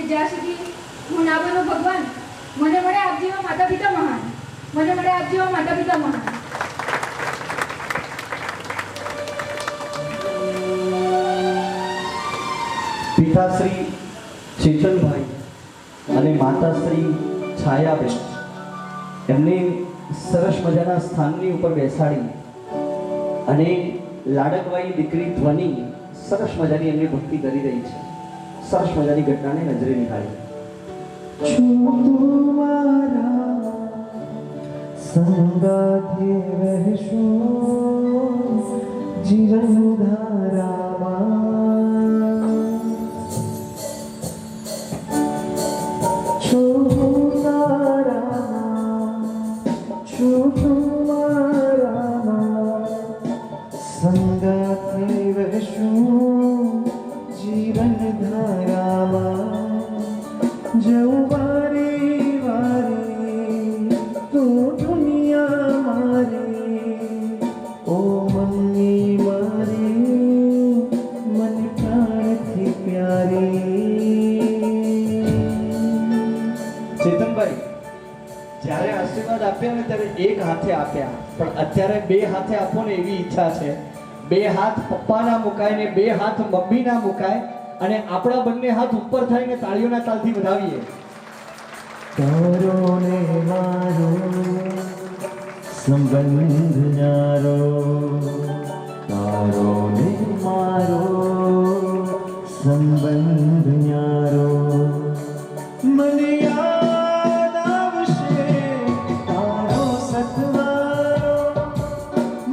જ્યાં સુધી હું ના બનો ભગવાન, મને મળે આપ જેવા માતા પિતા મહાન, મને મળે આપ જેવા માતા પિતા મહાન. પિતાશ્રી ચેતનભાઈ અને માતાશ્રી છાયાબેન એમને સરસ મજાના સ્થાનની ઉપર બેસાડી અને લાડકવાઈ દીકરી ધ્વનિ સરસ મજાની એમની ભક્તિ કરી રહી છે. સરસ મજાની ઘટનાને નજરે નિહાળી. સંગાથે વહેશું જીવન ધારામાં, સંગાથે વહેશું જીવન ધારામાં, જવું વારી વારી તું દુનિયા મારી, ઓ મમ્મી મારી મન પ્રાણથી પ્યારી. ચેતનભાઈ, જ્યારે આશીર્વાદ આપ્યા ને ત્યારે એક હાથે આપ્યા, પણ અત્યારે બે હાથે આપો ને એવી ઈચ્છા છે. બે હાથ પપ્પાના મુકાય ને બે હાથ મમ્મીના મુકાય અને આપણા બંને હાથ ઉપર થઈને તાળીઓના તાલથી વધાવીએ. તારો ને મારો સંબંધ ન્યારો, તારો ને મારો સંબંધ ન્યારો, મને યાદ આવશે તારો સતવારો,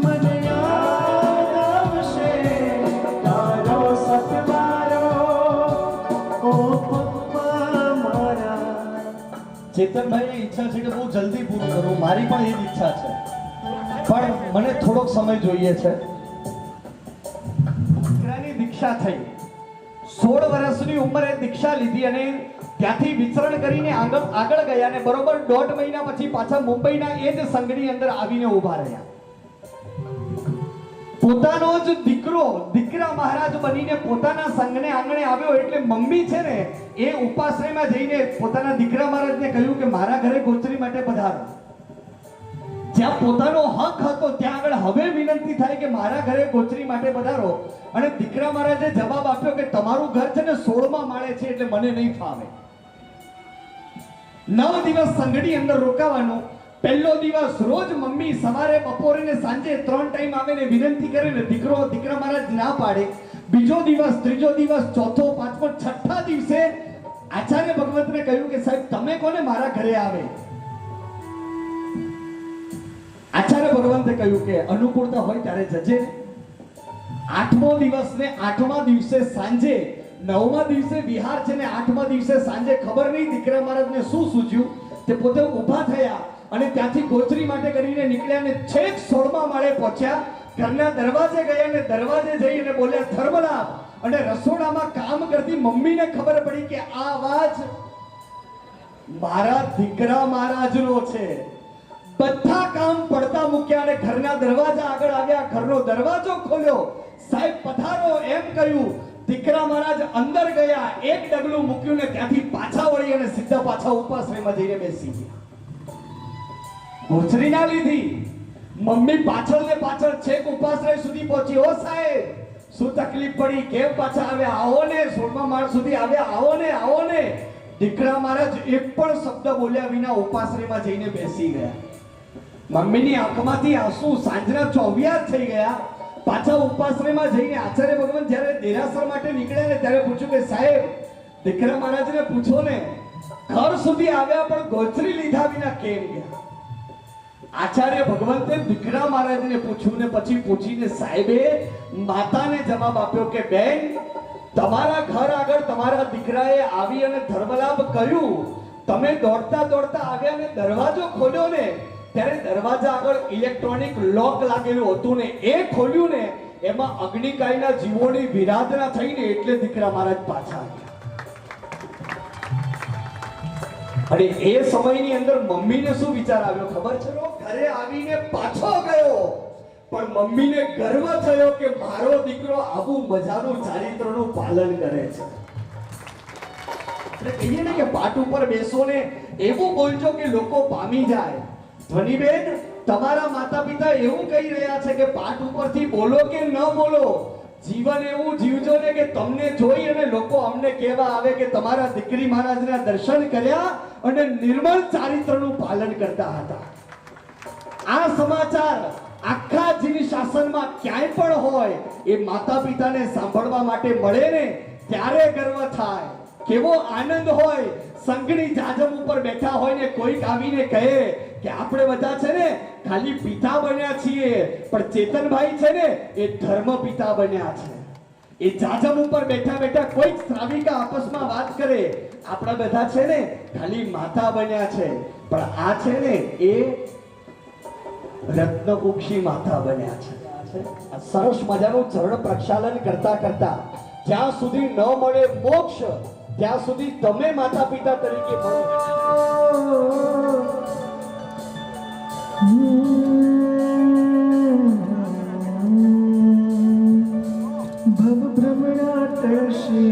મને યાદ આવશે તારો સતવારો, ઓ પપ્પા મારા. ચેતનભાઈની ઈચ્છા છે કે બહુ જલ્દી પૂરું કરું, મારી પણ એ જ ઈચ્છા છે, પણ મને થોડોક સમય જોઈએ છે. દીકરાની દીક્ષા થઈ, 16 વર્ષની ઉંમરે દીક્ષા લીધી અને ત્યાંથી વિચરણ કરીને આગળ ગયા અને બરોબર 1.5 મહિના પછી પાછા મુંબઈના એ જ સંઘની અંદર આવીને ઊભા રહ્યા. પોતાનો જ દીકરા મહારાજ બનીને પોતાના સંઘને આંગણે આવ્યો એટલે મમ્મી છે ને એ ઉપાશ્રયમાં જઈને પોતાના દીકરા મહારાજને કહ્યું કે મારા ઘરે ગોચરી માટે પધારો. જ્યાં પોતાનો હક હતો ત્યાં આગળ હવે વિનંતી થાય કે મારા ઘરે ગોચરી માટે પધારો, અને દીકરા મહારાજે જવાબ આપ્યો કે તમારું ઘર છે ને 16મા માળે છે એટલે મને નહીં ફાવે. 9 દિવસ સંઘની અંદર રોકાવાનું. પહેલો દિવસ રોજ મમ્મી સવારે બપોરે ને સાંજે 3 ટાઈમ આવે ને વિનંતી કરે ને દીકરા મહારાજ ના પાડે. બીજો દિવસ, ત્રીજો દિવસ, ચોથો, પાંચમો, છઠ્ઠા દિવસે આચાર્ય ભગવંતને કહ્યું કે સાહેબ તમે કોને મારા ઘરે આવે. આચાર્ય ભગવંતે કહ્યું કે અનુકૂળતા હોય ત્યારે જજે. 8મો દિવસ ને 8મા દિવસે સાંજે, 9મા દિવસે વિહાર છે ને 8મા દિવસે સાંજે ખબર નહીં દીકરા મહારાજને શું સૂજ્યું, તે પોતે ઊભા થયા અને ત્યાંથી ગોચરી માટે કરીને નીકળ્યા અને છેક 16મા માળે પહોંચ્યા. ઘરના દરવાજે ગયા અને દરવાજે જઈને બોલ્યા ધર્મલાભ, અને રસોડામાં કામ કરતી મમ્મીને ખબર પડી કે આ અવાજ મારા દીકરા મહારાજનો છે. બધા કામ પડતા મૂક્યા અને ઘરના દરવાજા આગળ આવ્યા, ઘરનો દરવાજો ખોલ્યો, સાહેબ પધારો એમ કહ્યું. દીકરા મહારાજ અંદર ગયા, એક ડગલું મૂક્યું ને ત્યાંથી પાછા વળી અને સીધા પાછા ઉપાશ્રયમાં જઈને બેસી ગયા. ગોચરી ના લીધી. મમ્મી પાછળ ને પાછળ છેક ઉપાશ્રય સુધી પહોંચી. ઓ સાહેબ શું તકલીફ પડી, કેમ પાછા આવ્યા, આવો ને 16મા માળ સુધી આવ્યા, આવો ને આવો ને. દીકરા મહારાજ એક પણ શબ્દ બોલ્યા વિના ઉપાશ્રયમાં જઈને બેસી ગયા. મમ્મીની આંખમાંથી આંસુ સાંજના 24 થઈ ગયા. પાછા ઉપાશ્રયમાં જઈને આચાર્ય ભગવાન જ્યારે દેરાસર માટે નીકળ્યા ને ત્યારે પૂછ્યું કે સાહેબ દીકરા મહારાજને પૂછો ને, ઘર સુધી આવ્યા પણ ગોચરી લીધા વિના કેમ ગયા. આચાર્ય ભગવંતે દીકરા મહારાજને પૂછ્યું ને પછી પૂછીને સાહેબે માતાને જવાબ આપ્યો કે બેન, તમારા ઘર આગળ તમારા દીકરાએ આવી અને ધર્મલાભ કર્યું, તમે દોડતા દોડતા આવ્યા ને દરવાજો ખોલ્યો ને ત્યારે દરવાજા આગળ ઇલેક્ટ્રોનિક લોક લાગેલું હતું ને એ ખોલ્યું ને એમાં અગ્નિકાયના જીવોની વિરાધના થઈને એટલે દીકરા મહારાજ પાછા આવ્યા. અને એ સમયની અંદર મમ્મીને શું વિચાર આવ્યો ખબર છે? ઘરે આવીને પાછો ગયો પણ મમ્મીને ગર્વ થયો કે મારો દીકરો આવું મજાનું ચારિત્રનું પાલન કરે છે. આપણે કહીએ ને કે પાટ ઉપર બેસો ને એવું બોલજો કે લોકો પામી જાય. ધ્વનિબેન, તમારા માતા પિતા એવું કહી રહ્યા છે કે પાટ ઉપરથી બોલો કે ન બોલો, જીવન એવું જીવજો ને કે તમને જોઈ અને લોકો અમને કહેવા આવે કે તમારા દીકરી મહારાજના દર્શન કર્યા અને નિર્મળ ચારિત્રનું પાલન કરતા હતા. આ સમાચાર આખા જીવ શાસનમાં ક્યાંય પણ હોય એ માતા પિતાને સાંભળવા માટે મળે ને ત્યારે ગર્વ થાય. કેવો આનંદ હોય સંઘની જાજમ ઉપર બેઠા હોય ને કોઈક આવીને કહે કે આપણે બધા છે ને ખાલી પિતા બન્યા છીએ પણ ચેતનભાઈ છે ને એ ધર્મ પિતા બન્યા છે. એ જાજમ ઉપર બેઠા બેઠા કોઈક શ્રાવિકા આપસમાં વાત કરે આપણા બધા છે ને ખાલી માતા બન્યા છે પણ આ છે ને એ રત્નકુક્ષી માતા બન્યા છે. આ સરસ મજાનું ચરણ પ્રક્ષાલન કરતા કરતા જ્યાં સુધી ન મળે મોક્ષ ત્યાં સુધી તમે માતા પિતા તરીકે ભવ ભ્રમણા ટળશે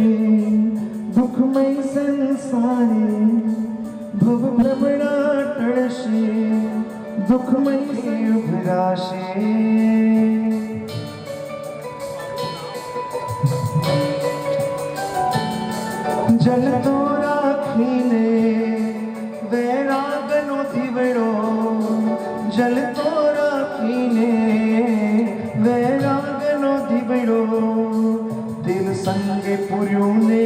દુઃખમય સંસારે, ભવ ભ્રમણા ટળશે દુઃખમય ઉભરાશે. જલતો રાખીને વૈરાગનો દીવડો, જલતો રાખીને વૈરાગનો દીવડો, દિલ સંગે પૂર્યું ને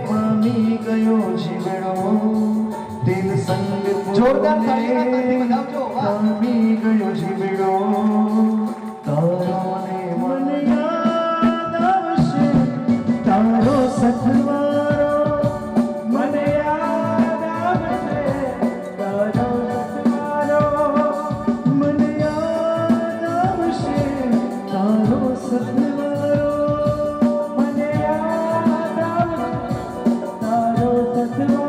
પામી ગયો જીવડો, દિલ સંગે જોરદાર તાળીઓના તાળથી બજાવજો. પામી ગયો જીવડો. તારો ને મન યાદ આવશે તારો સથવારો, મને યાદ આવશે તારો સથવારો, મને યાદ આવશે તારો સથવારો, મને યાદ આવશે તારો સથવારો.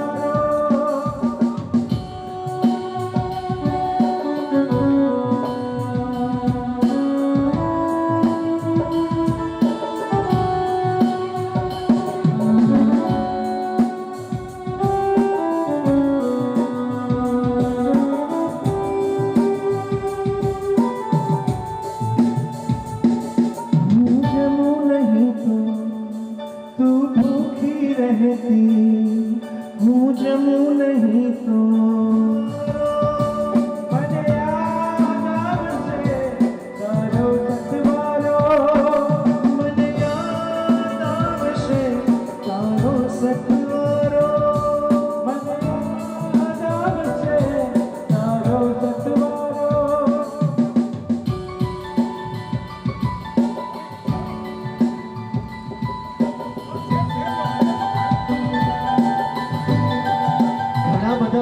હું જમું નહીં તો મને યાદ આવશે તારો સથવારો, મને યાદ આવશે તારો સથવારો, મને યાદ આવશે તારો સથવારો.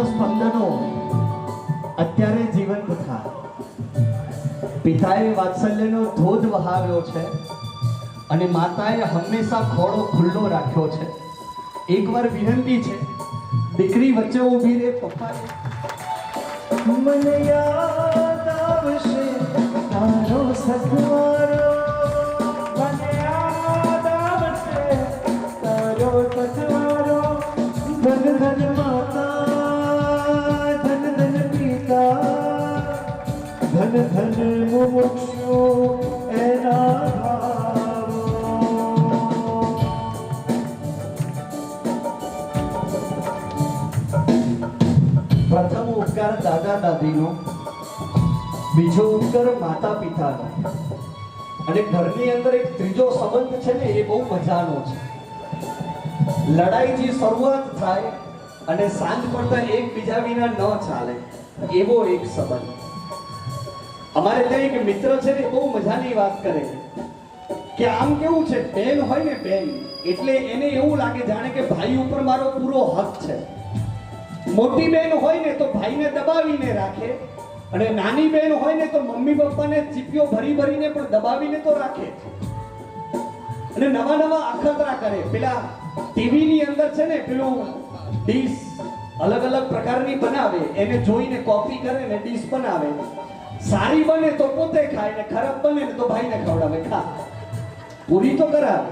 સ્પંદનો અત્યારે જીવંત થાય. પિતાએ વાત્સલ્યનો ધોધ વહાવ્યો છે અને માતાએ હંમેશા ખોળો ખુલ્લો રાખ્યો છે. એકવાર વિનંતી છે, દીકરી વચ્ચે ઊભી રહે. પપ્પા મને યાદ આવશે તારો સથવારો, મને યાદ આવશે તારો સથવારો. ધન ધન માતા, ધન ધન પિતા, ધન ધન મોક્ષો એના ભાવો. પ્રથમ ઉપકાર દાદા દાદીનો, બીજો ઉપકાર માતા પિતાનો અને ઘરની અંદર એક ત્રીજો સંબંધ છે ને એ બહુ મજાનો છે. લડાઈથી શરૂઆત થાય અને સાંજ પડતા એકબીજા વિના ન ચાલે એવો એક સંબંધ. અમારે ત્યાં એક મિત્ર છે ને બહુ મજાની વાત કરે કે આમ કેવું છે, બેન હોય ને બેન એટલે એને એવું લાગે જાણે કે ભાઈ ઉપર મારો પૂરો હક છે. મોટી બેન હોય ને તો ભાઈને દબાવીને રાખે અને નાની બેન હોય ને તો મમ્મી પપ્પાને ચીપિયો ભરી ભરીને પણ દબાવીને તો રાખે અને નવા નવા અખતરા કરે. પેલા ટીવી ની અંદર છે ને પેલું ડીશ અલગ અલગ પ્રકારની બનાવે, એને જોઈને કોપી કરે ને ડીશ બનાવે. સારી બને તો પોતે ખાય ને ખરાબ બને ને તો ભાઈને ખવડાવે. ખા પૂરી તો કરાવે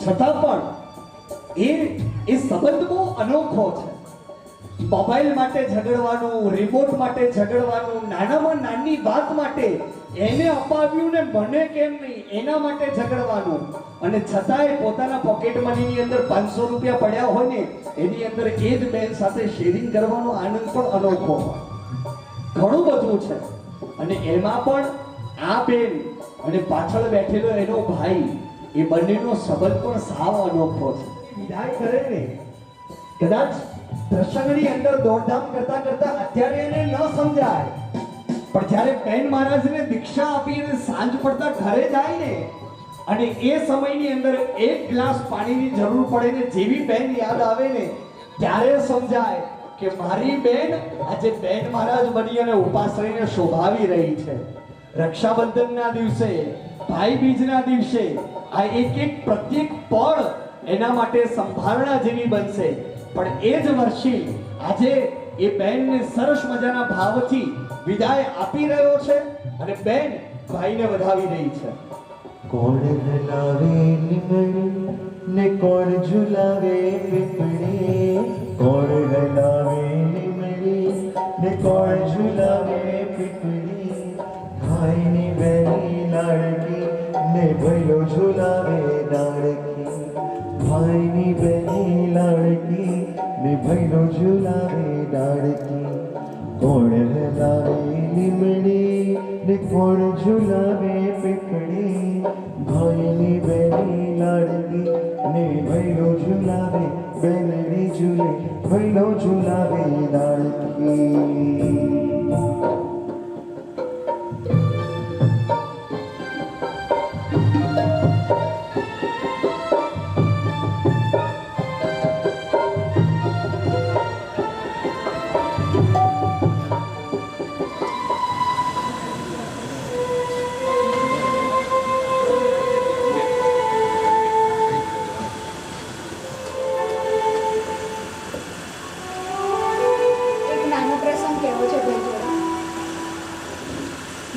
છતાં પણ એ સંબંધ બહુ અનોખો છે. મોબાઈલ માટે ઝઘડવાનું, રિમોટ માટે ઝઘડવાનું, નાનામાં નાની વાત માટે એને અપાવ્યું ને મને કેમ નહીં એના માટે ઝઘડવાનું, અને છતાંય પોતાના પોકેટ મનીની અંદર 500 રૂપિયા પડ્યા હોય ને એની અંદર એ જ બેન સાથે શેરિંગ કરવાનો આનંદ પણ અનોખો હોય. ઘણું બધું છે. અને એમાં પણ આ બેન અને પાછળ બેઠેલો એનો ભાઈ, એ બંનેનો સંબંધ પણ સાવ અનોખો છે. વિદાય કરે ને કદાચ પ્રસંગની અંદર દોડધામ કરતા કરતા અત્યારે એને ન સમજાય, પણ જ્યારે બેન મહારાજને દીક્ષા આપીને સાંજ પડતા ઘરે જાય ને અને એ સમયની અંદર એક ગ્લાસ પાણીની જરૂર પડે ને જેવી બેન યાદ આવે ને ત્યારે સમજાય કે મારી બેન આજે બેન મહારાજ બની અને ઉપાશ્રયને શોભાવી રહી છે. રક્ષાબંધનના દિવસે, ભાઈ બીજના દિવસે આ એક પ્રત્યેક પળ એના માટે સંભાળના જેવી બનશે. પણ એ જ વર્ષી આજે એ બેનને સરસ મજાના ભાવથી વિદાય આપી રહ્યો છે અને બેન ભાઈને વધાવી રહી છે. કોણ હલાવે લીમડી ને કોણ ઝુલાવે પીપળી, કોણ હલાવે લીમડી ને કોણ ઝુલાવે પીપળી, ભાઈની બેની લાડકી ને ભૈલો ઝુલાવે ડાળકી, ભાઈની બેની લાડકી ને ભૈલો ઝુલાવે ડાળકી, કોણ હલાવે લીમડી ને કોણ ઝુલાવે પીપળી, ભાઈની બેની લાડકી ને ભૈલો ઝુલાવે બેનડી ઝૂલે ભૈલો ઝુલાવે લાડકી.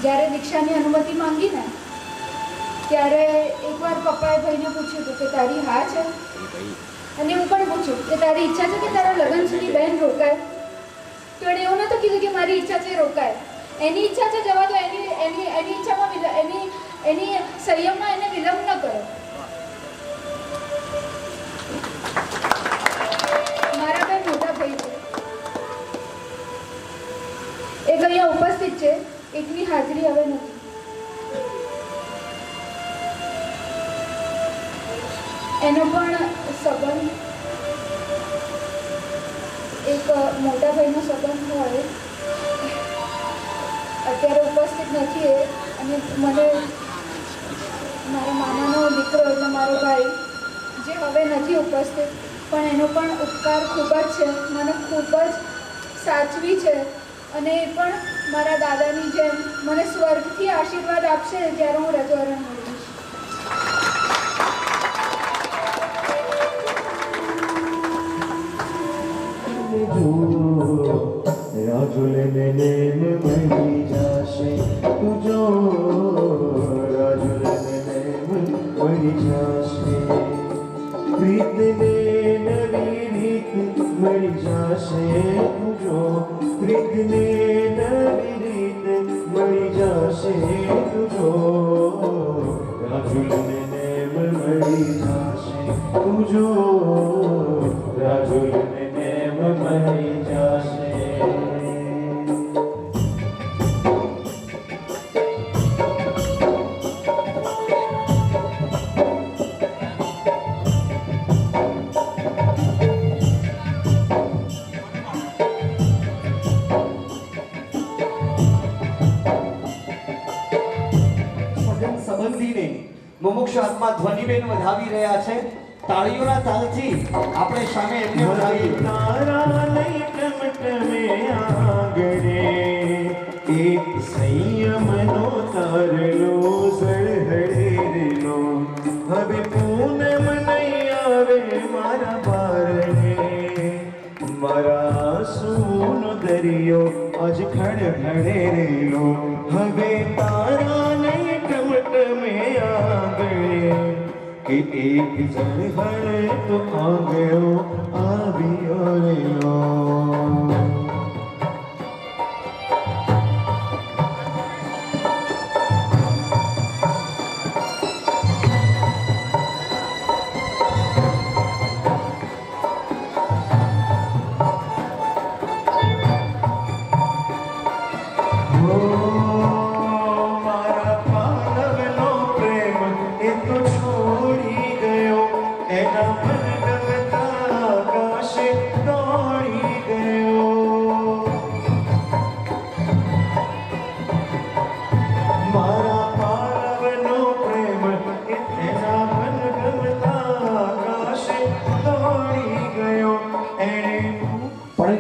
જ્યારે દીક્ષાની અનુમતિ માંગી ને ત્યારે એકવાર પપ્પાએ ભાઈને પૂછ્યું હતું કે તારી હા છે, અને હું પણ પૂછ્યું કે તારી ઈચ્છા છે કે તારા લગ્ન સુધી બેન રોકાય. તો એણે એવું નહોતું કીધું કે મારી ઈચ્છા છે રોકાય. એની ઈચ્છા છે જવા દો, એની ઈચ્છામાં એની સંયમમાં એને વિલંબ ન કરો. મારા બેન મોટા ભાઈ છે, એક અહીંયા ઉપસ્થિત છે, એકની હાજરી હવે નથી. એનો પણ સંબંધ એક મોટા ભાઈનો સંબંધ હોય, અત્યારે ઉપસ્થિત નથી એ, અને મને મારા મામાનો દીકરો એટલે મારો ભાઈ જે હવે નથી ઉપસ્થિત, પણ એનો પણ ઉપકાર ખૂબ જ છે, મને ખૂબ જ સાચવી છે, અને એ પણ મારા દાદાની જેમ મને સ્વર્ગથી આશીર્વાદ આપશે જ્યારે હું રજવારણ મળીશ. રાજુલે નેમ મળી જશે તુજો, રાજુલે નેમ મળી જશે, પ્રીતને નવી રીત મળી જશે તુજો, પ્રીતને નવી રીત મળી જશે તુજો, રાજુલે નેમ મળી જશે તુજો, રાજુલે નેમ મળી જશે. મુમુક્ષ આત્મા ધ્વનિબેન વધાવી રહ્યા છે. તાળીઓના તાલથી આપણે સામે એમને વધાવીએ. તારા લઈ ટમટમે આંગણે એક સંયમનો તારલો સળહળેલો, હવે પૂનમ નહીં આવે મારા બારણે, મારા આંસુનો દરિયો આજ ખડખડેલો, હવે તારા નહીં ટમટમે આંગણે કે એક જણ હળે તો આંગળો આવ્યો રેલો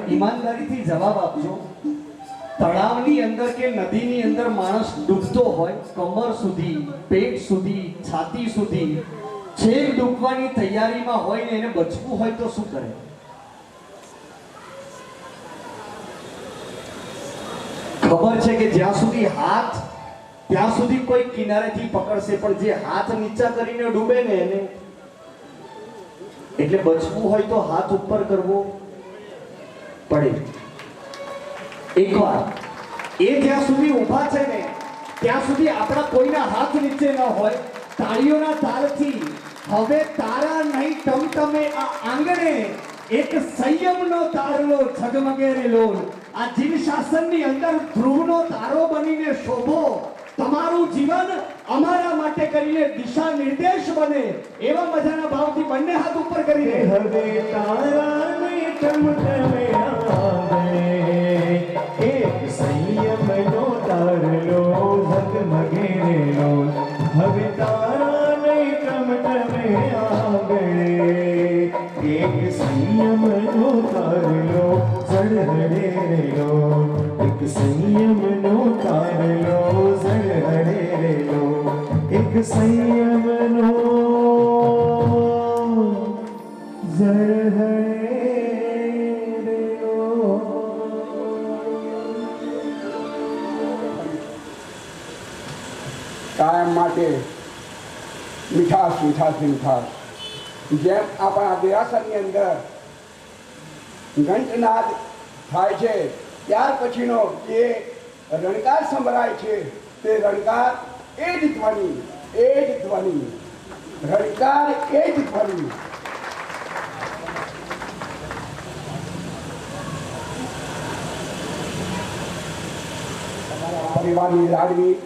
ઈમાનદારીથી જવાબ આપજો તળાવની અંદર કે નદીની અંદર માણસ ડૂબતો હોય કમર સુધી પેટ સુધી છાતી સુધી છેક ડૂબવાની તૈયારીમાં હોય ને એને બચવું હોય તો શું કરે ખબર છે કે જ્યાં સુધી હાથ ત્યાં સુધી કોઈ કિનારેથી પકડશે પણ જે હાથ નીચા કરીને ડૂબે ને એને એટલે બચવું હોય તો હાથ ઉપર કરવો પડે એકવાર એ જ્યાં સુધી ઊભા છે ને ત્યાં સુધી આપણા કોઈના હાથ નીચે ન હોય તાળીઓના તાલથી હવે તારા નહીં ટમટમે આ આંગણે એક સંયમનો તારલો ઝગમગે રેલો આ જીવ શાસનની અંદર ધ્રુવનો તારો બનીને શોભો તમારું જીવન અમારા માટે કરીને દિશા નિર્દેશ બને એવા મજાના ભાવથી બંને હાથ ઉપર કરીને હવે તારા નહીં ટમટમે આંગણે એક સંયમનો તારલો ઝગમગે રેલો હવે તારા નહીં ટમટમે આંગણે એક સંયમનો તારલો ઝળહળે રેલો એક સંયમનો તારલો ઝળહળે રેલો એક સંયમનો ઝળહળે કાયમ માટે મીઠાશ મીઠાશ મીઠાશ જેમ આપણા દેરાસરની અંદર ઘંટનાદ થાય છે ત્યાર પછીનો જે રણકાર સંભળાય છે તે રણકાર એ જ ધ્વનિ રણકાર એ જ ધ્વનિ પરિવારની લાડવી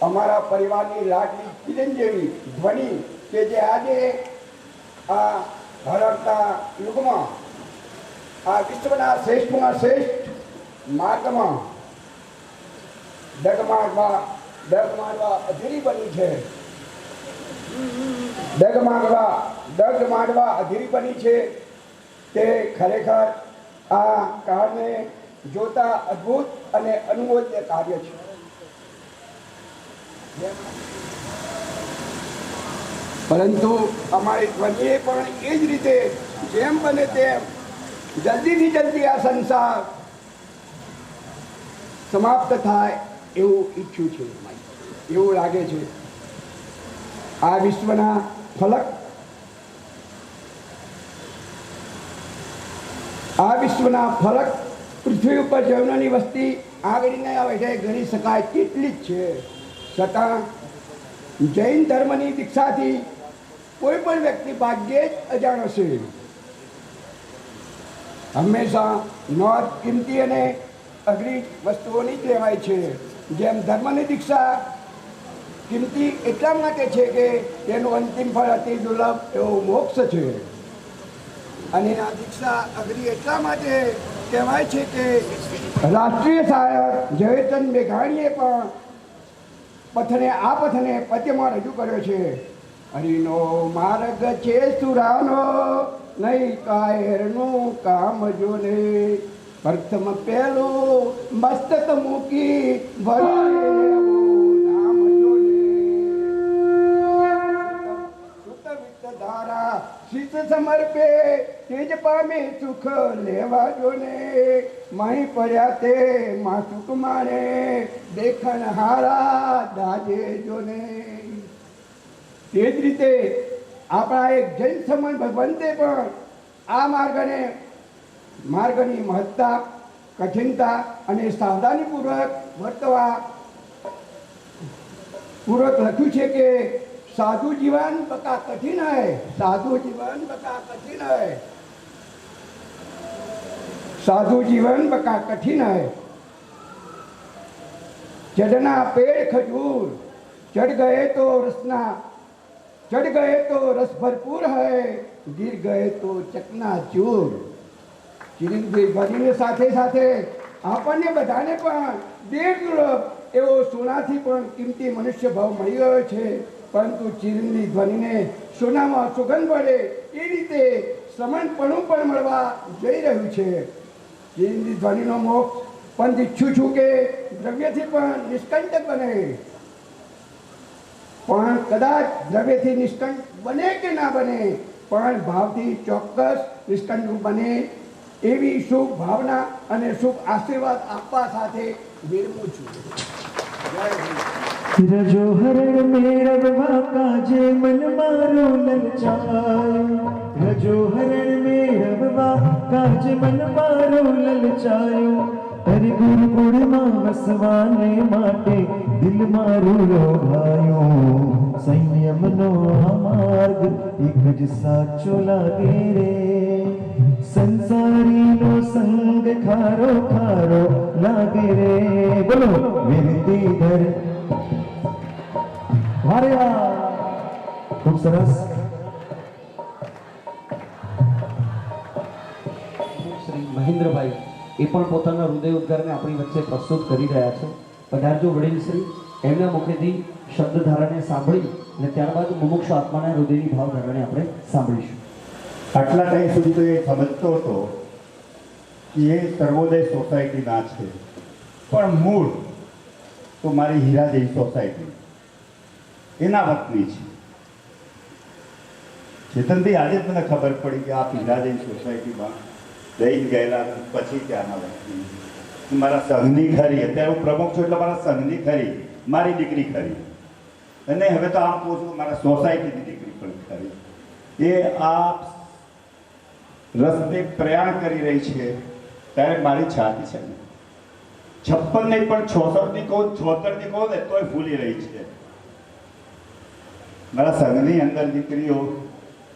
અમારા પરિવારની લાડલી ચિરંજીવી ધ્વનિ કે જે આજે આ હરડતા યુગમાં આ વિશ્વના શ્રેષ્ઠમાં શ્રેષ્ઠ માર્ગમાં ડગમાંડવા અધીરી બની છે ડગમાંડવા અધીરી બની છે તે ખરેખર આ કાળને જોતા અદ્ભુત અને અનુમોદ્ય કાર્ય છે પરંતુ અમારી ધ્વનિએ પણ એ જ રીતે જેમ બને તેમ જલ્દીથી જલ્દી આ સંસાર સમાપ્ત થાય એવું ઈચ્છું છે એવું લાગે છે આ વિશ્વના ફલક પૃથ્વી ઉપર જૈનોની વસ્તી આગળને આવે ગણી શકાય તેટલી જ છે છતાં જૈન ધર્મની દીક્ષાથી કોઈ પણ વ્યક્તિ ભાગ્યે જ અજાણ હશે હંમેશા નોંધ કિંમતી અને અઘરી વસ્તુઓની જ લેવાય છે જેમ ધર્મની દીક્ષા કિંમતી એટલા માટે છે કે તેનું અંતિમ ફળ અતિ દુર્લભ એવો મોક્ષ છે અને આ દીક્ષા અઘરી એટલા માટે કહેવાય છે કે રાષ્ટ્રીય શાયર ઝવેરચંદ મેઘાણીએ પણ પથને પદ્યમાં રજૂ કર્યો છે હરિનો માર્ગ છે સુરાનો નહીં કાયરનું કામ જોને પ્રથમ પેલું મસ્તક મૂકી નામ જોને ધારા શીશ સમર્પે તેજ પામે સુખ લેવા જોને માહી પડ્યા તે માસુક માણે દેખણ હારા દાજે જોને તે જ રીતે આપણા એક જૈન સમાજ ભગવંતે પણ આ માર્ગની મહત્તા, કઠિનતા અને સાવધાનીપૂર્વક વર્તવા લખ્યું છે કે साधु जीवन बका कठिन है, साधु जीवन बका कठिन है, साधु जीवन बका कठिन है। चढ़ना पेड़ खजूर, चढ़ गए तो रस भरपूर है, गिर गए तो चकनाचूर। ચિરંજીવીની સાથે સાથે આપણને બધાને પણ દેર દુર્લભ એવો સોનાથી પણ કિંમતી મનુષ્ય ભાવ મળી ગયો છે, પરંતુ ચિરંજી ધ્વનિને સોનામાં સુગંધ મળે એ રીતે સમર્પણું પણ મળવા જઈ રહ્યું છે। ચિરંજી ધ્વનિનો મોક્ષ પણ ઈચ્છું છું કે દ્રવ્યથી પણ નિષ્કંટક બને, પણ કદાચ દ્રવ્યથી નિષ્કંટ બને કે ના બને, પણ ભાવથી ચોક્કસ નિષ્કંટ બને એવી શુભ ભાવના અને શુભ આશીર્વાદ આપવા સાથે વિરમું છું। જય હિન્દ। રજો હરણ મેળવવા કાજે મન મારું લલચાયું, રજો હરણ મેળવવા કાજે મન મારું લલચાયું, હરિ ગુરુકુળમાં વસવાને માટે દિલ મારું લોભાયું, સંયમનો આ માર્ગ એક જ સાચો લાગે રે, સંસારીનો સંગ ખારો ખારો લાગે રે। બોલો વિનતી ધર વારે વાહ, ખૂબ સરસ। શ્રી મહેન્દ્રભાઈ એ પણ પોતાના હૃદય ઉદ્ગારને આપણી વચ્ચે પ્રસ્તુત કરી રહ્યા છે। પધારજો વડીલ શ્રી, એમના મુખેથી શબ્દ ધારણે સાંભળી અને ત્યારબાદ મુમુક્ષુ આત્માના હૃદયની ભાવ ધારણે આપણે સાંભળીશું। આટલા ટાઈમ સુધી તો એ સમજતો હતો કે એ સર્વોદય સોસાયટીના છે, પણ મૂળ તો મારી હીરાદેવી સોસાયટી એના વતની છે। ચેતનભાઈ આજે જ મને ખબર પડી કે આ હીરાદેવી સોસાયટીમાં લઈને ગયેલા પછી ત્યાંના વતની મારા સંઘની ખરી, અત્યારે હું પ્રમુખ છું એટલે મારા સંઘની ખરી, મારી દીકરી ખરી, અને હવે તો આમ કહું છું મારા સોસાયટીની દીકરી પણ ખરી। એ આ રસ્તે પ્રયાણ કરી રહી છે ત્યારે મારી છાતી છે ને 56 નહીં પણ 66 કહું 76 કહું ને તોય ભૂલી રહી છે। મારા સંઘની અંદર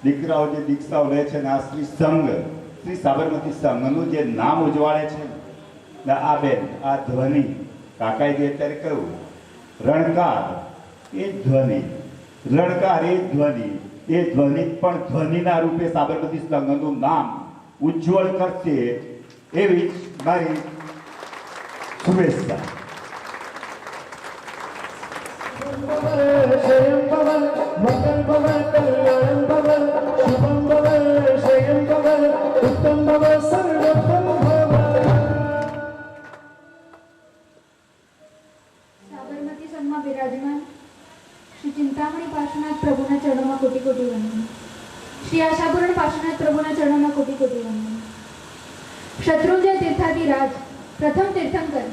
દીકરાઓ જે દીક્ષાઓ લે છે ને આ શ્રી સાબરમતી સંઘનું જે નામ ઉજવાળે છે ને આ બેન, આ ધ્વનિ કાકાએ જે અત્યારે કહ્યું રણકાર એ ધ્વનિ, રણકાર એ ધ્વનિ, એ ધ્વનિ પણ ધ્વનિના રૂપે સાબરમતી સંઘનું નામ ઉજ્જવળ કરશે એવી મારી શુભેચ્છા। સાબરમતી સંઘમાં બિરાજમાન શ્રી ચિંતામણી પાર્શ્વનાથ પ્રભુના ચરણોમાં કોટી કોટી વંદન, શ્રી આશાપૂર્ણ પાર્શ્વનાથ પ્રભુના ચરણોમાં કોટી કોટી વંદન, શત્રુંજય તીર્થાધિરાજ પ્રથમ તીર્થંકર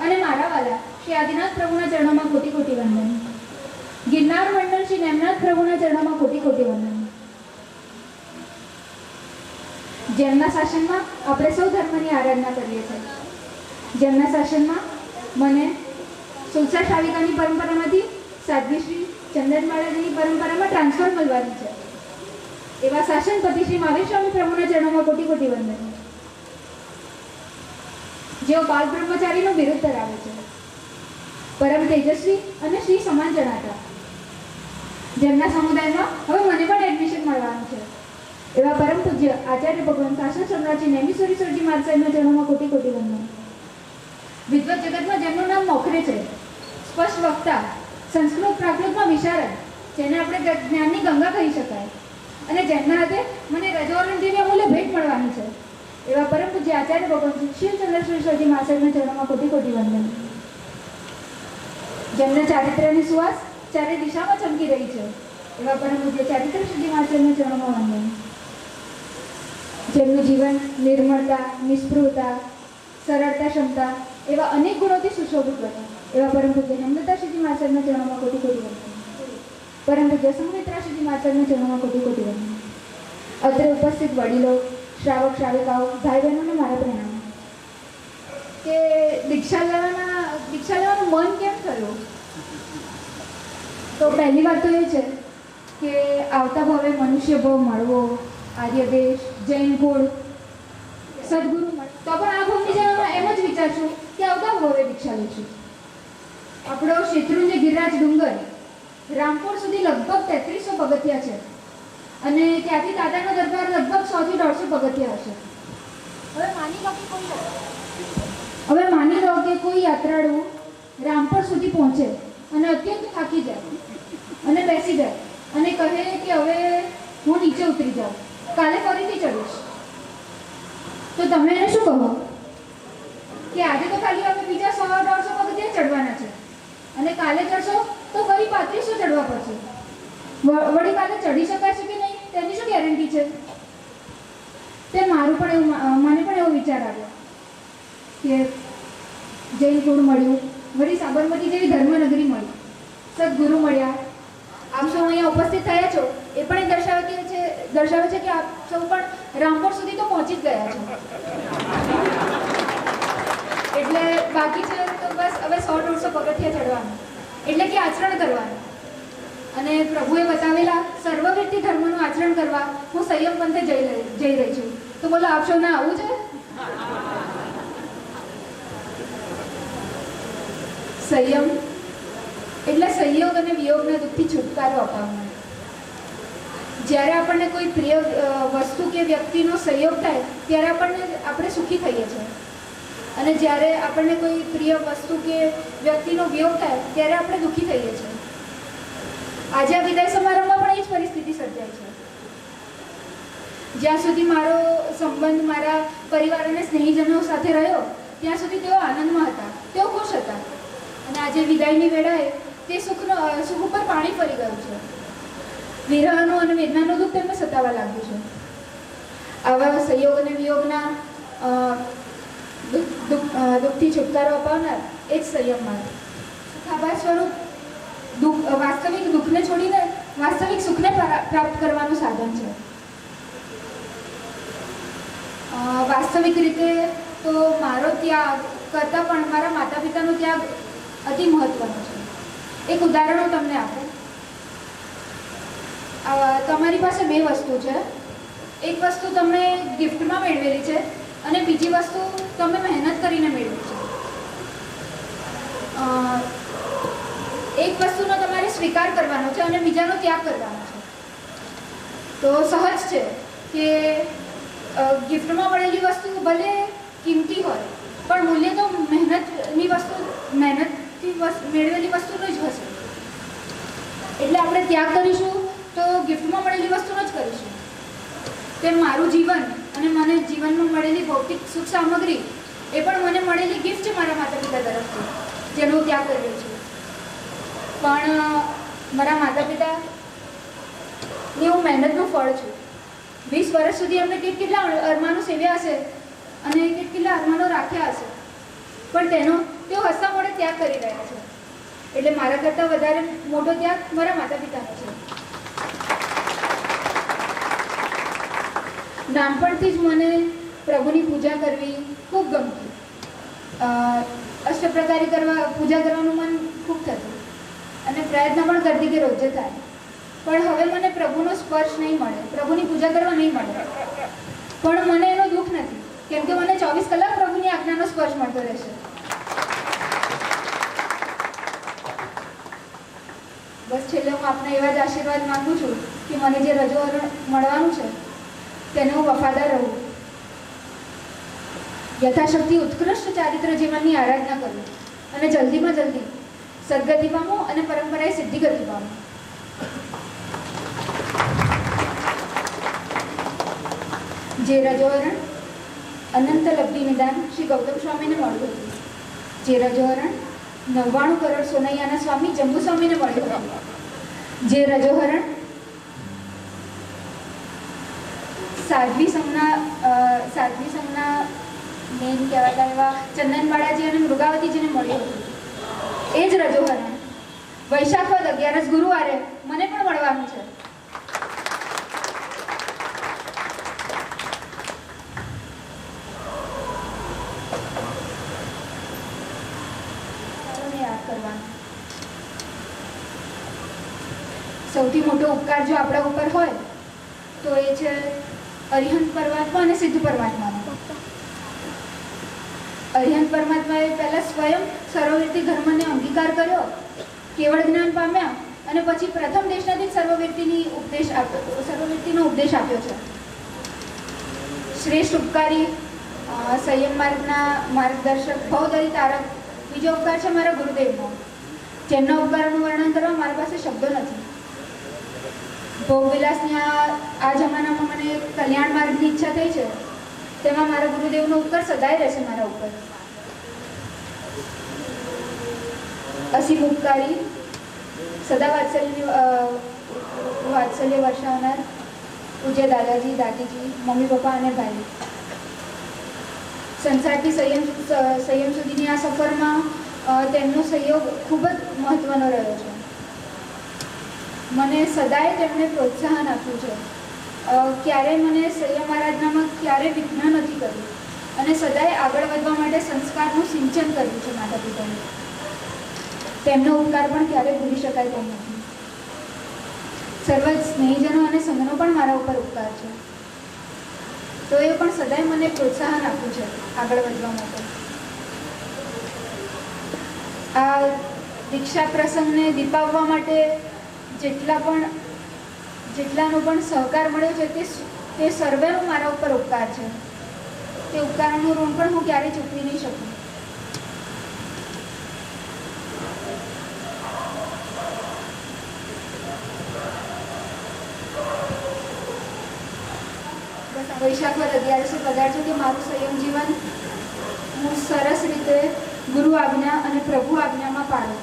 અને મારા વાલા શ્રી આદિનાથ પ્રભુના ચરણોમાં કોટી કોટી વંદન, ગિરનાર મંડળ શ્રી નેમનાથ પ્રભુના ચરણોમાં કોટી કોટી વંદન। જેમના શાસનમાં આપણે સૌ ધર્મની આરાધના કરીએ છીએ, જેમના શાસનમાં મને સુલસા શાવિકાની પરંપરામાંથી સાધ્વી શ્રી ચંદનમાળાજીની પરંપરામાં ટ્રાન્સફર મળવાની છે, એવા શાસનપતિ શ્રી મહાવીર સ્વામી પ્રભુના ચરણોમાં કોટી કોટી વંદન, જેઓ બાલ બ્રહ્મચારીનો વિરોધ ધરાવે છે, પરમ તેજસ્વી અને શ્રી સમાન જણાતા, જેમના સમુદાયમાં હવે મને પણ એડમિશન મળવાનું છે, એવા પરમ પૂજ્ય આચાર્ય ભગવાન શાસન સમ્રાટજી નેમિશ્વરી સરજી મહારાજ સાહેબના ચરણોમાં કોટી કોટી વંદન। વિદ્વત જગતમાં જેમનું નામ મોખરે છે, સ્પષ્ટ વક્તા, સંસ્કૃત પ્રાકૃતમાં વિશારદ, જેને આપણે જ્ઞાનની ગંગા કહી શકાય, અને જેમના હાથે મને રજવારણ જેવી અમૂલ્ય ભેટ મળવાની છે, એવા પરમ પૂજ્ય આચાર્ય ભગવાન શિવચંદ્રેશ્વરી સરજી મહારાજ સાહેબના ચરણોમાં કોટી કોટી વંદન। જેમના ચારિત્ર્યની સુવાસ ચારે દિશામાં ચમકી રહી છે, એવા પરમ પૂજ્ય ચારિત્ર શ્રીજી મહારાજ સાહેબના ચરણોમાં વંદન। જેમનું જીવન નિર્મળતા, નિસ્પૃહતા, સરળતા, ક્ષમતા એવા અનેક ગુણોથી સુશોભિત હતું, એવા પરમ પૂજ્ય હેમલતા શ્રીજી મહારાજ સાહેબના ચરણોમાં કોટી કોટી વંદન। પરમ પૂજ્ય સંઘમિત્રાશ્રીજી માતાજીના ચરણોમાં કોટી કોટી વંદન. અત્રે ઉપસ્થિત વડીલો, શ્રાવક શ્રાવિકાઓ, ભાઈ બહેનોને મારા પ્રણામ. કે દીક્ષા લેવાનું મન કેમ થયું? તો પહેલી વાત તો એ છે કે આવતા ભાવે મનુષ્ય ભાવ મળવો, આર્ય દેશ, જૈન કુળ, સદગુરુ મળે તો પણ આ ભાવની જેમ એમ જ વિચારશું કે આવતા ભાવે દીક્ષા લઈશું. આપણો શેત્રુંજય ગિરિરાજ ડુંગર રામપુર સુધી લગભગ 3300 પગથિયા છે અને ત્યાંથી દાદાનો દરબાર લગભગ 100 થી 150 પગથિયા હશે. હવે માની લો કે કોઈ યાત્રાળુ રામપુર સુધી પહોંચે અને અત્યંત થાકી જાય અને બેસી જાય અને કહે કે હવે હું નીચે ઉતરી જાઉં, કાલે ફરીથી ચડીશ, તો તમે એને શું કહો? કે આજે તો ખાલી અમે બીજા 100-150 પગથિયા ચડવાના છે અને કાલે ચડશો તો ફરી 3500 ચડવા પડશે. વળી કાલે ચડી શકાશે કે નહીં તેની શું ગેરંટી છે? તે મને પણ એવો વિચાર આવ્યો કે જૈન કુળ મળ્યું, વળી સાબરમતી જેવી ધર્મનગરી મળી, સદગુરુ મળ્યા. આપ સૌ અહીંયા ઉપસ્થિત થયા છો એ પણ એ દર્શાવે છે કે આપ સૌ પણ રામપુર સુધી તો પહોંચી જ ગયા છો. એટલે બાકી છે તો બસ હવે 100-150 પગથિયા ચડવાનું, એટલે કે આચરણ કરવાનું અને પ્રભુએ બતાવેલા સર્વવ્યક્તિ ધર્મનું આચરણ કરવા હું સંયમ પંથે જઈ રહી છું. તો બોલો આપ સૌ ના આવું છે? સંયમ એટલે સંયોગ અને વિયોગના દુઃખથી છુટકારો અપાવવાનો. જ્યારે આપણને કોઈ પ્રિય વસ્તુ કે વ્યક્તિનો સંયોગ થાય ત્યારે આપણે સુખી થઈએ છીએ અને જ્યારે આપણને કોઈ પ્રિય વસ્તુ કે વ્યક્તિનો વિયોગ થાય ત્યારે આપણે દુઃખી થઈએ છીએ. આજે આ વિદાય સમારંભમાં પણ એ જ પરિસ્થિતિ સર્જાય છે. જ્યાં સુધી મારો સંબંધ મારા પરિવાર અને સ્નેહીજનો સાથે રહ્યો ત્યાં સુધી તેઓ આનંદમાં હતા, તેઓ ખુશ હતા અને આજે વિદાયની વેળાએ તે સુખ ઉપર પાણી ફરી ગયું છે. વિરહનું અને વેદનાનું દુઃખ તેમને સતાવા લાગ્યું છે. આવા સંયોગ અને વિયોગના દુઃખથી છુટકારો અપાવનાર એ જ સંયમ માર્ગ. સુખાભાસ સ્વરૂપ વાસ્તવિક દુઃખને છોડીને વાસ્તવિક સુખને પ્રાપ્ત કરવાનું સાધન છે. વાસ્તવિક રીતે તો મારો ત્યાગ કરતાં પણ મારા માતા પિતાનો ત્યાગ અતિ મહત્વનો છે. એક ઉદાહરણ હું તમને આપું. તમારી પાસે બે વસ્તુ છે. એક વસ્તુ તમે ગિફ્ટમાં મેળવેલી છે અને બીજી વસ્તુ તમે મહેનત કરીને મેળવી છે. એક વસ્તુનો તમારે સ્વીકાર કરવાનો છે અને બીજાનો ત્યાગ કરવાનો છે. તો સહજ છે કે ગિફ્ટમાં મળેલી વસ્તુ ભલે કિંમતી હોય પણ મૂલ્ય તો મહેનતથી મેળવેલી વસ્તુનું જ હશે. એટલે આપણે ત્યાગ કરીશું તો ગિફ્ટમાં મળેલી વસ્તુનો જ કરીશું. તેમ મારું જીવન અને મને જીવનમાં મળેલી ભૌતિક સુખ સામગ્રી એ પણ મને મળેલી ગિફ્ટ છે મારા માતા પિતા તરફથી, જેનો હું ત્યાગ કરી રહી છું. પણ મારા માતા પિતાની હું મહેનતનું ફળ છું. 20 વર્ષ સુધી અમે કેટલા અરમાનો સેવ્યા હશે અને કેટલા અરમાનો રાખ્યા હશે, પણ તેઓ હસતા મોઢે ત્યાગ કરી રહ્યા છે. એટલે મારા કરતાં વધારે મોટો ત્યાગ મારા માતા પિતાનો છે. નાનપણથી જ મને પ્રભુની પૂજા કરવી ખૂબ ગમતી. અષ્ટપ્રકારી પૂજા કરવાનું મન ખૂબ થતું અને પ્રયત્ન પણ કરતી કે રોજ થાય. પણ હવે મને પ્રભુનો સ્પર્શ નહીં મળે, પ્રભુની પૂજા કરવા નહીં મળે. પણ મને એનો દુઃખ નથી, કેમ કે મને 24 કલાક પ્રભુની આજ્ઞાનો સ્પર્શ મળતો રહેશે. બસ છેલ્લે હું આપને એવા જ આશીર્વાદ માંગુ છું કે મને જે રજોવરણ મળવાનું છે તેને હું વફાદાર રહું, યથાશક્તિ ઉત્કૃષ્ટ ચારિત્ર જીવનની આરાધના કરું અને જલ્દીમાં જલ્દી સદગતિ પામું અને પરંપરાએ સિદ્ધિ ગતિ પામું. જે રજોવરણ અનંત લબ્ધિ નિદાન શ્રી ગૌતમ સ્વામીને મળ્યું હતું, જે રજોહરણ 99 કરોડ સોનૈયાના સ્વામી જંબુ સ્વામીને મળ્યું હતું, જે રજોહરણ સાધ્વી સંઘના મેન કહેવાતા એવા ચંદન બાળાજી અને મૃગાવતીજીને મળ્યું હતું, એ જ રજોહરણ વૈશાખ વદ 11 ગુરુવારે મને પણ મળવાનું છે. યાદ કરવાનું. સૌથી મોટો ઉપકાર જો આપણા ઉપર હોય તો એ છે અરિહંત પરમાત્મા અને સિદ્ધ પરમાત્માનો. અરિહંત પરમાત્માએ પહેલા સ્વયં સર્વવ્યાપી ધર્મને અંગીકાર કર્યો, કેવળ જ્ઞાન પામ્યા અને પછી પ્રથમ દેશનાથી સર્વવ્યાપીનો ઉપદેશ આપ્યો છે. શ્રેષ્ઠ ઉપકારી સંયમ માર્ગના માર્ગદર્શક ભવદરી તારક બીજો ઉપકાર છે મારા ગુરુદેવનો, જેમના ઉપકારોનું વર્ણન કરવા મારી પાસે શબ્દો નથી. ભોગવિલાસની આ જમાનામાં મને કલ્યાણ માર્ગની ઈચ્છા થઈ છે, તેમાં મારા ગુરુદેવનો ઉપકાર સદાય રહેશે મારા ઉપર. અસીમ ઉપકારી, સદા વાત્સલ્ય વર્ષાવનાર પૂજ્ય દાદાજી, દાદીજી, મમ્મી પપ્પા અને ભાઈ. સંસારથી સંયમ સુધીની આ સફરમાં તેમનો સહયોગ ખૂબ જ મહત્વનો રહ્યો છે. મને સદાય તેમણે પ્રોત્સાહન આપ્યું છે. ક્યારેય મને સંયમ આરાધનામાં ક્યારેય વિઘ્ન નથી કર્યું અને સદાય આગળ વધવા માટે સંસ્કારનું સિંચન કર્યું છે માતા પિતાને. તેમનો ઉપકાર પણ ક્યારેય ભૂલી શકાય તેમ નથી. સર્વ સ્નેહીજનો અને સંઘનો પણ મારા ઉપર ઉપકાર છે, તો એ પણ સદાય મને પ્રોત્સાહન આપ્યું છે આગળ વધવા માટે. આ દીક્ષા પ્રસંગને દીપાવવા માટે જેટલાનો પણ સહકાર મળ્યો છે તે સર્વેનો મારા ઉપર ઉપકાર છે. તે ઉપકારનું ઋણ પણ હું ક્યારેય ચૂકવી નહીં શકું. વૈશાખ વદ 11 પધારજો કે મારું સંયમ જીવન હું સરસ રીતે ગુરુ આજ્ઞા અને પ્રભુ આજ્ઞામાં પાડું.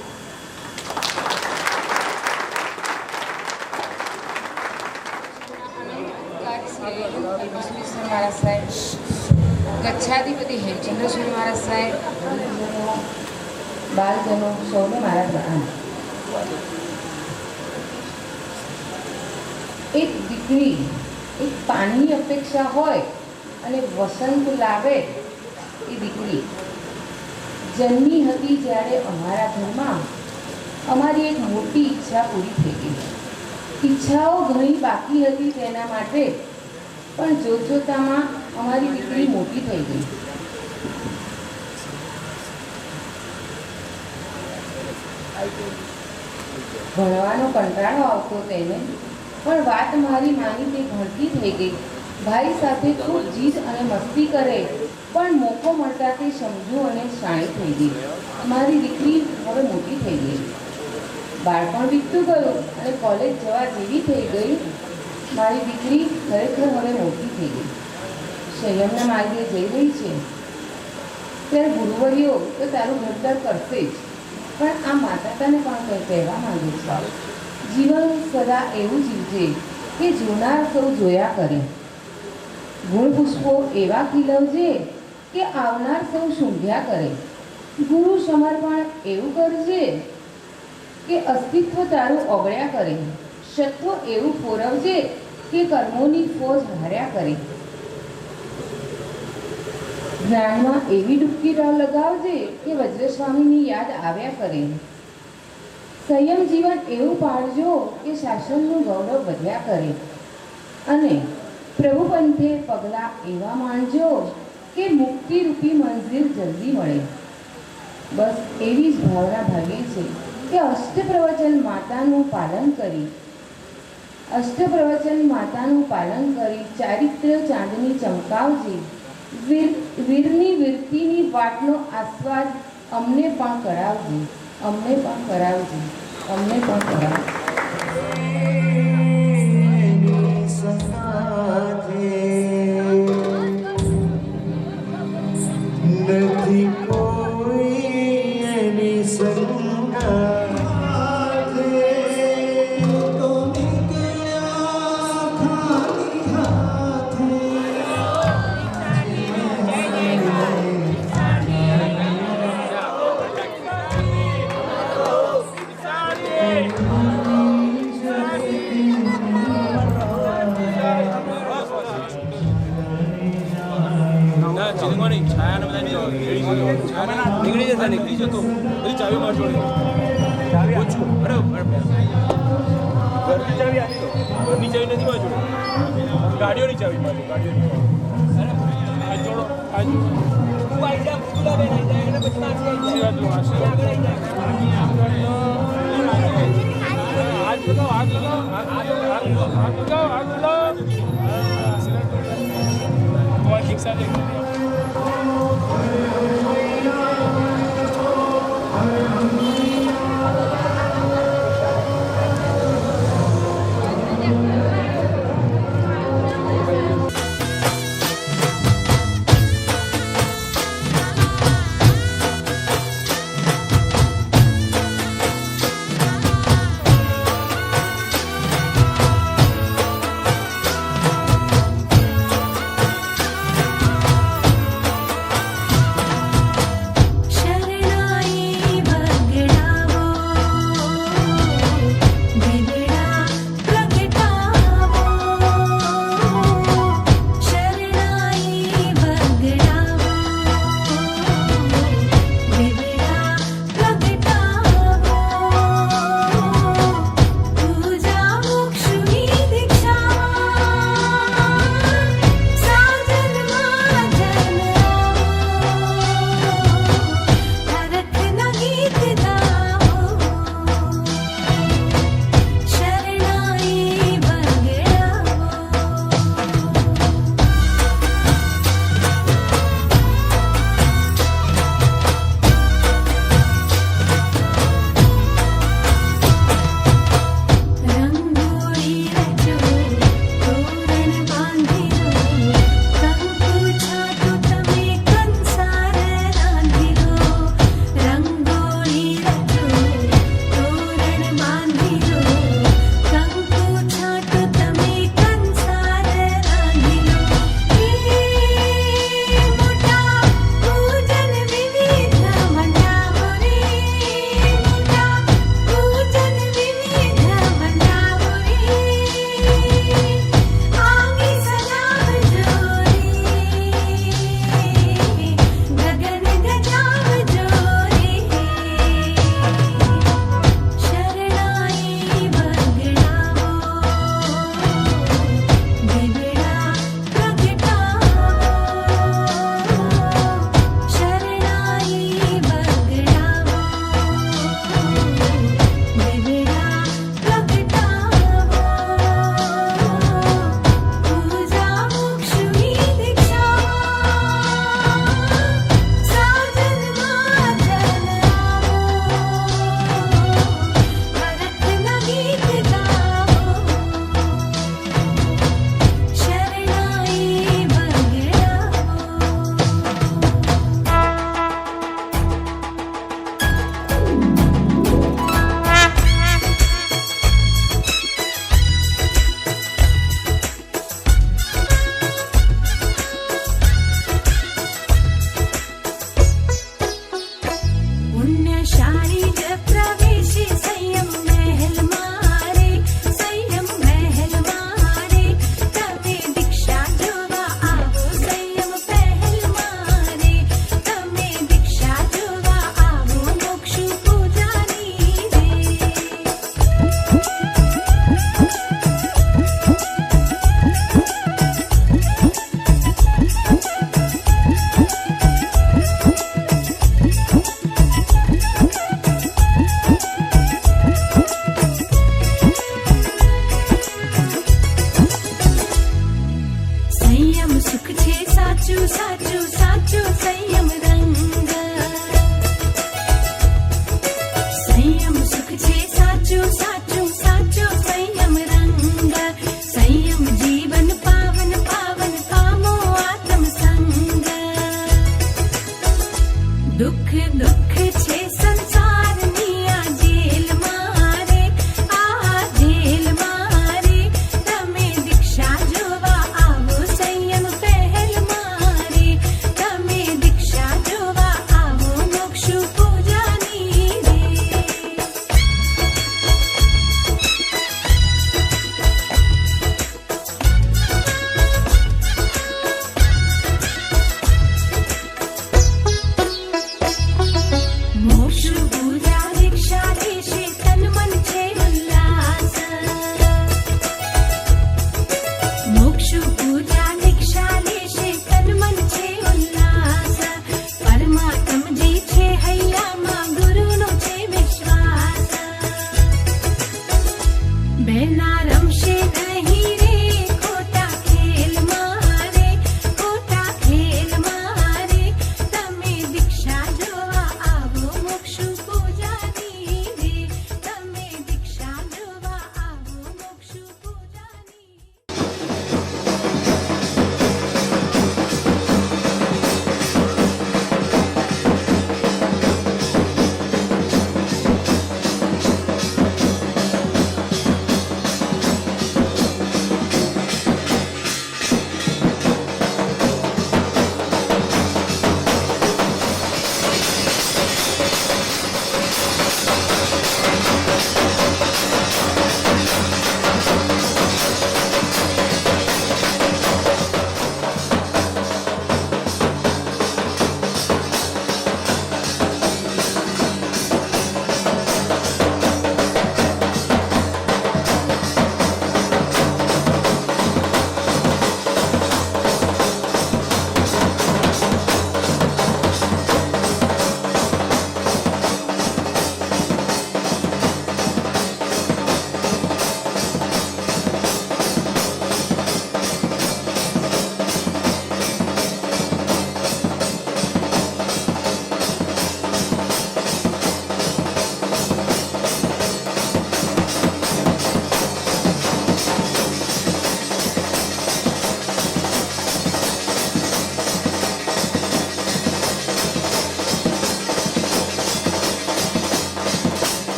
મહારાજ સાહેબ, કચ્છાધિપતિ હેમચંદ્ર સ્વામી મહારાજ સાહેબ, બાલજનો સૌને મારા પ્રણામ. એક દીકરી એક પાણીની અપેક્ષા હોય અને વસંત લાવે એ દીકરી જન્મી હતી જ્યારે અમારા ઘરમાં અમારી એક મોટી ઈચ્છા પૂરી થઈ ગઈ. ઈચ્છાઓ ઘણી બાકી હતી તેના માટે, પણ જોતજોતામાં અમારી દીકરી મોટી થઈ ગઈ. ભણવાનો કંટાળો આવતો તેને, પણ વાત મારી માની તે ભણતી થઈ ગઈ. ભાઈ સાથે ખૂબ જીદ અને મસ્તી કરે, પણ મોકો મળતા તે સમજુ અને શાણી થઈ ગઈ. મારી દીકરી હવે મોટી થઈ ગઈ. બાળપણ વીતતું ગયું અને કોલેજ જવા જેવી થઈ ગઈ. મારી દીકરી ખરેખર હવે મોટી થઈ ગઈ, સંયમના માર્ગે જઈ રહી છે. ત્યારે ગુરુવર્યો તો તારું ઘડતર કરશે જ, પણ આ માતાને પણ કંઈ કહેવા માંગે છે. જીવન સદા એવું જીવજે કે જોનાર સૌ જોયા કરે. ગુણ પુષ્પો એવા ખીલવજે કે આવનાર સૌ સૂંઘ્યા કરે. ગુરુ સમર્પણ એવું કરજે કે અસ્તિત્વ તારું ઓગળ્યા કરે. સત્વ એવું ફોરવજે કે કર્મોની ફોજ હાર્યા કરે. જ્ઞાનમાં એવી ડૂબકી લગાવજે કે વજ્રસ્વામીની યાદ આવ્યા કરે. સંયમ જીવન એવું પાળજો કે શાસનનું ગૌરવ વધ્યા કરે. અને પ્રભુ પંથે પગલાં એવા માંડજો કે મુક્તિરૂપી મંઝિલ જલ્દી મળે. બસ એવી જ ભાવના ભાગે છે કે અષ્ટપ્રવચન માતાનું પાલન કરી ચારિત્ર્ય ચાંદની ચમકાવજે. વીરની વીરતીની વાટનો આસ્વાદ અમને પણ કરાવજે. નથી કોઈ એની સંગાથે તો નીકળ્યા ખાલી હાથે. વાંધો નહીં, છાયાને બધા નીકળી જશે, નીકળી જતો. બધી ચાવી માર જોડે. ઓછું. અરે ઘરની ચાવી આપી દો. ઘરની ચાવી નથી માર જોડે. ગાડીઓની ચાવી માર જોડે. ગાડીઓની આ જોડો. આ જોડો. તું આવી જા, ગુલાબે આવી જાય એટલે પછી નાખી આવી જાય. આગળ આવી જાય. આગ લગાવો, આગ લગાવો, આગ લગાવો, આગ લગાવો. ઠીક સાથે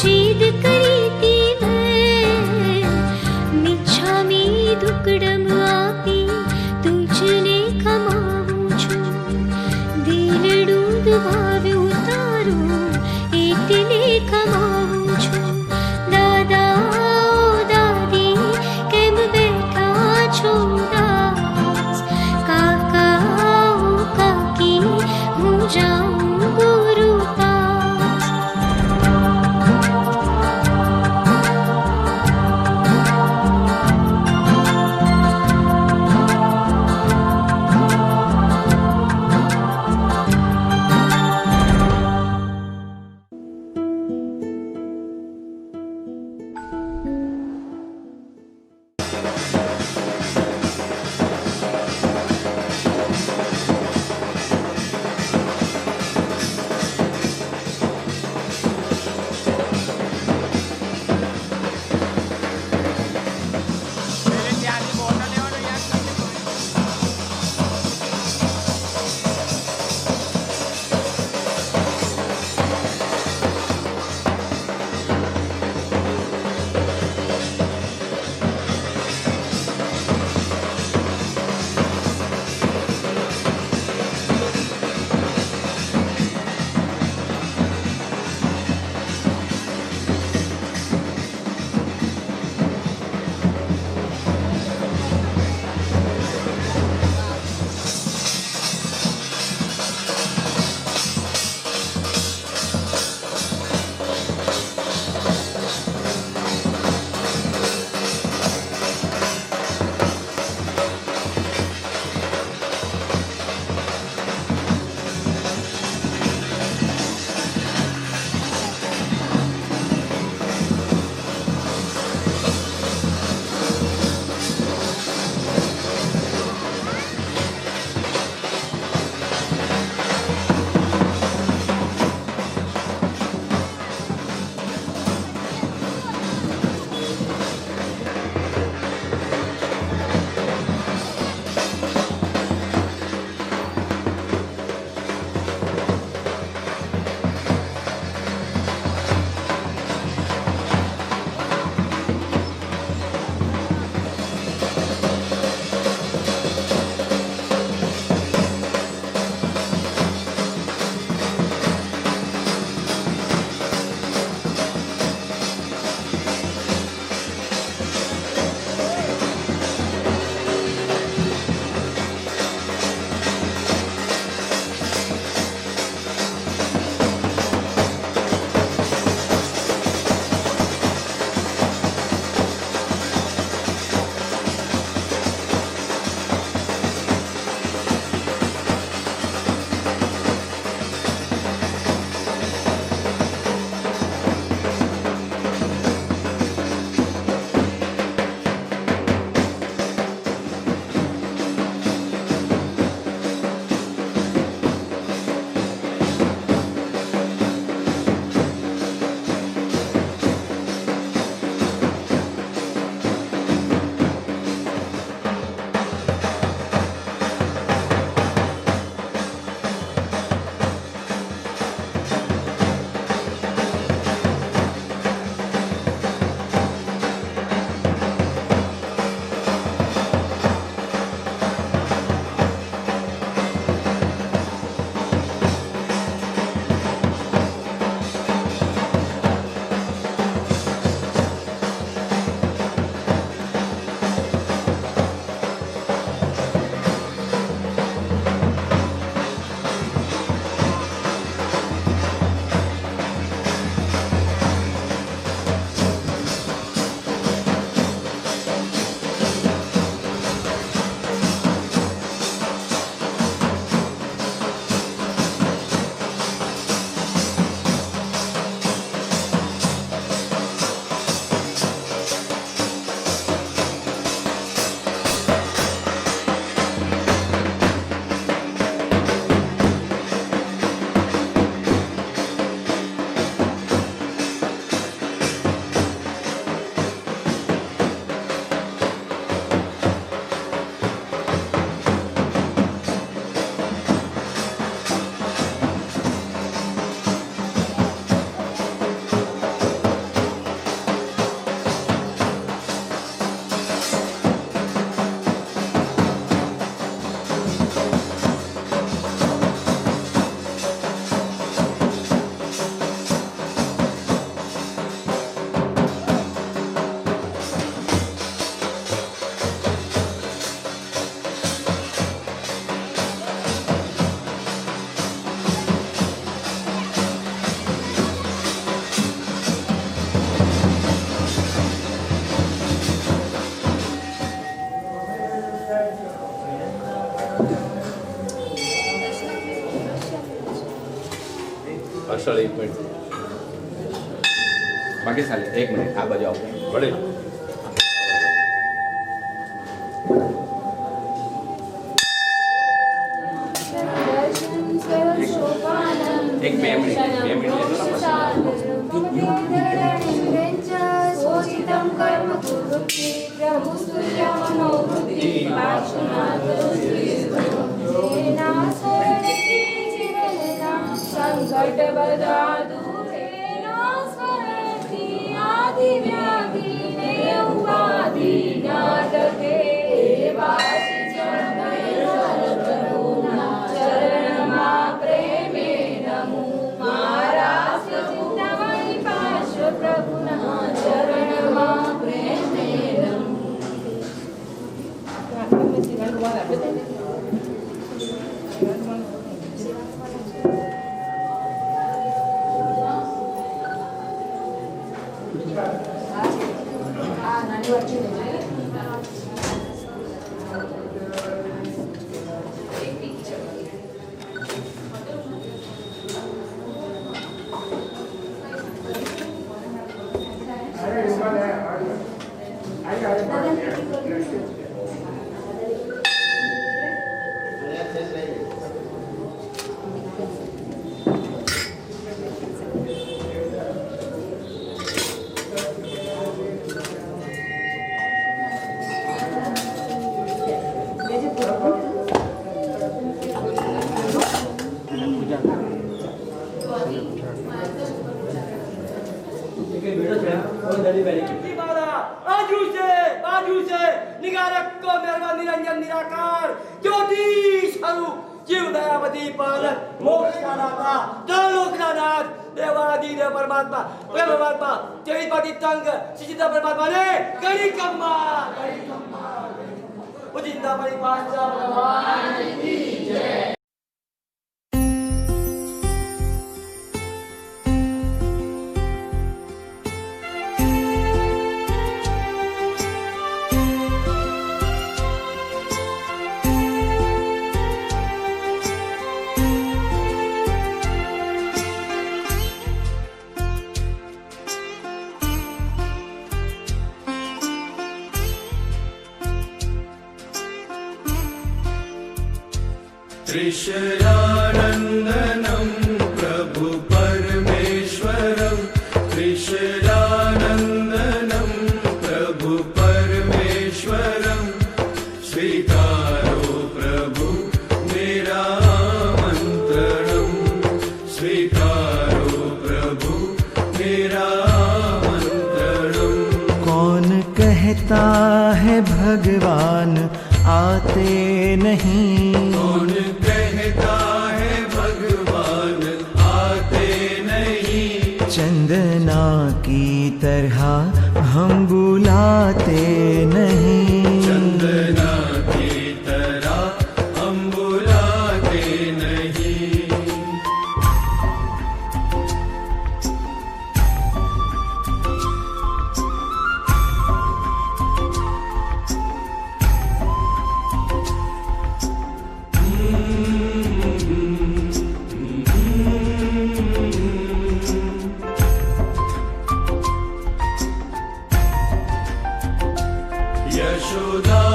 जिद હર્ષલ એક મિનિટ બાકી ચાલે 1 મિનિટ આ બાજુ આવો વડે એક 2 મિનિટ सोचितं कर्म कुरुते प्रभु स्तुत्य संकट बदा दूरे स्मरति आदि व्याधि ने उपाधि नाटके वासि चरण मा प्रेमे नमो महाराज चिंतामणि पार्श्व प्रभुना चरण मा प्रेमे नमो। निरंजन निराकार ज्योति स्वरूप जीव दयावती पालक मोक्ष का दाता त्रिलोक का नाथ देवादिदेव परमात्मा प्रेम परमात्मा चैतपति तंग सिद्ध परमात्मा ने गणी कम्मा उजिंदा परिपाशा भगवान की जय। त्रिशरानन्दनं प्रभु परमेश्वरं त्रिशरानन्दनं प्रभु परमेश्वरं स्वीकारो प्रभु मेरा आमंत्रणं स्वीकारो प्रभु मेरा आमंत्रणं। कौन कहता है भगवान आते नहीं, कौन कहता है भगवान आते नहीं, चंदना की तरह हम बुलाते नहीं, चंदना की तरह हम बुलाते नहीं।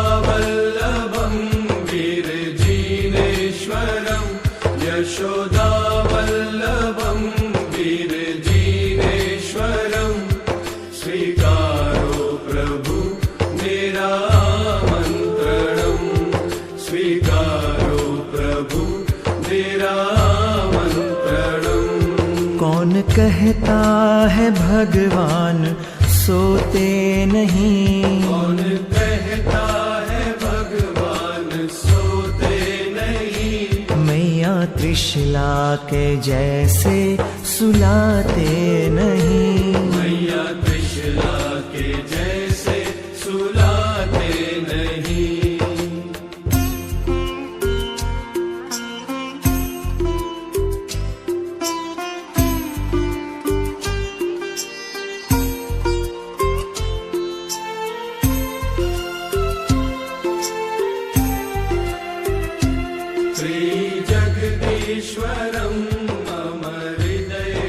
यशोदावल्लभं वीरजीनेश्वरं यशोदावल्लभं वीरजीनेश्वरं स्वीकारो प्रभु मेरा आमंत्रणं स्वीकारो प्रभु मेरा आमंत्रणं। कौन कहता है भगवान सोते नहीं, कौन कहता है भगवान सोते नहीं, मैया त्रिशला के जैसे सुलाते नहीं, मैया त्रिशला के जैसे सुलाते नहीं। श्री जगदीश्वरं मम हृदये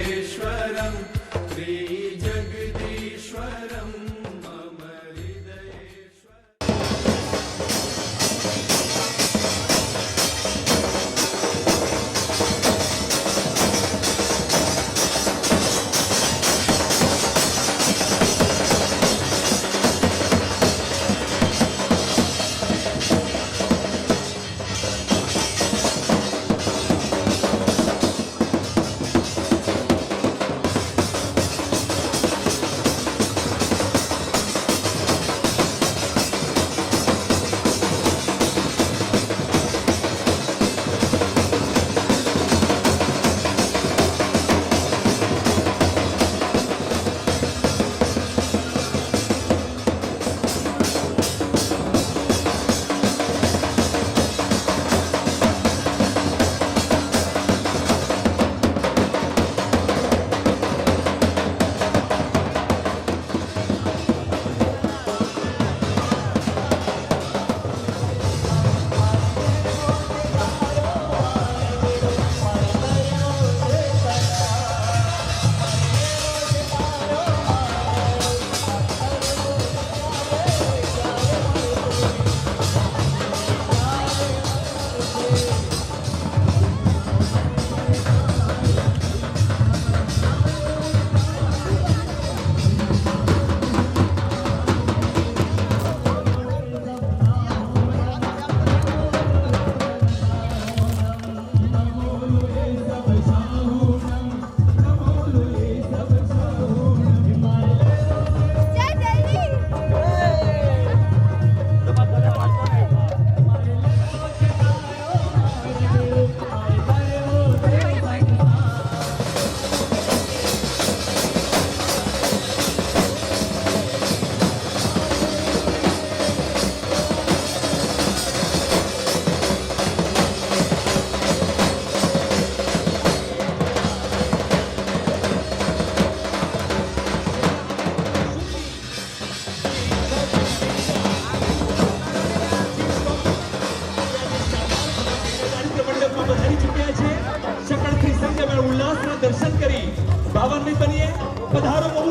પધારો